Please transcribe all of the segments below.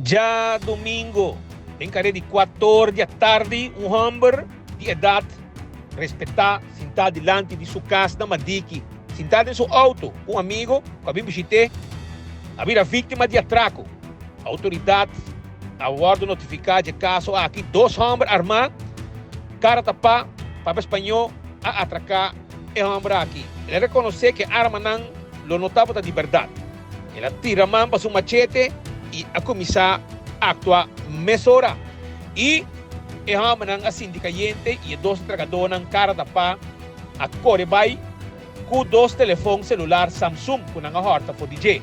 Já domingo, encarei de 4 da tarde, um homem de idade, respeitar, sentar diante de sua casa, na Madiki, sentado em seu auto, com um amigo, com a Bibichite, a vir a vítima de atraco. A autoridade, a ordem notificar de caso, aqui 2 homens armados, cara tapar, para espanhol, a atracar e homem aqui. Ele reconhece que a arma não lo notava de verdade. Ele tira a mão para seu machete e a começar a actuar mesura. E o homem assim de caliente e 2 tragadores cara tapar, a corre vai com 2 telefones celular Samsung com a horta for DJ.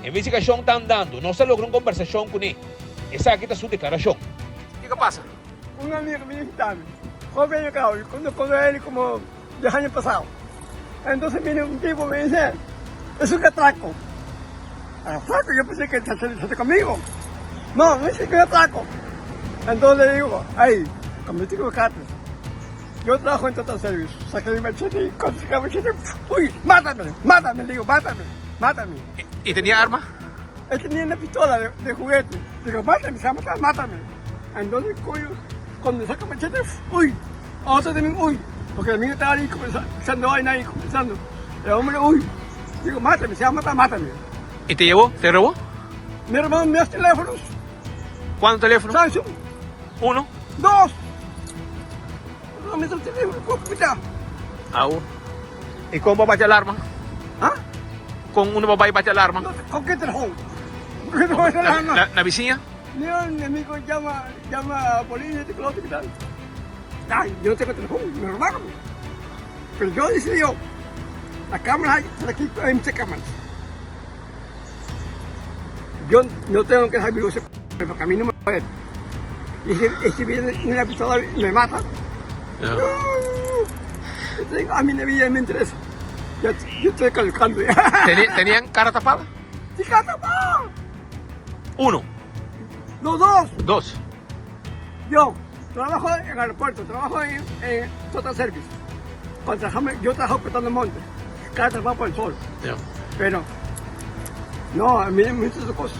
A investigação está andando, não se logra uma conversação com ele. Essa aqui está sua declaração. O que passa? Un amigo me invitaba, joven acá, cuando él como 10 años pasados. Entonces viene un tipo y me dice, es un atraco. Atraco, yo pensé que se conmigo. No, no es que es atraco. Entonces le digo, ay, como te equivocaste. Yo trabajo en Total Service, saqué mi machete y con ese machete, uy, mátame, le digo, mátame. ¿Y tenía arma? Él tenía una pistola de juguete. Digo, mátame, se va a matar, mátame. Entonces, cuando saca el machete, uy, otro también, uy, porque el mío estaba ahí comenzando vaina ahí, comenzando. El hombre, uy, digo, mátame, se va a matar, mátame. ¿Y te llevó? ¿Te robó? Mi hermano me hace teléfonos, ¿Cuántos teléfonos? Samsung, 1. 2. No me hace el teléfono, ¿cómo cuidado? Uno. ¿Y cómo va a echar el arma? ¿Ah? ¿Con uno va a echar el arma? No, ¿con qué teléfono? ¿Con qué teléfono? ¿La vecina? Mi amigo llama a policía, te coloca y tal. Ay, yo no tengo teléfono, me robaron. Pero yo decidí, la cámara, aquí hay muchas cámaras. Yo no tengo que dejar mi luz, porque a mí no me puede. Y si viene una pistola y me mata, a mí la vida me interesa. Yo estoy calculando ya. ¿Tenían cara tapada? ¡Sí, catapá! 1. ¡Los 2! 2. Yo trabajo en el aeropuerto, trabajo en Total Service. Yo trabajo cortando montes, cada trabajo por el sol. Pero, no, a mí me gustan esas cosas.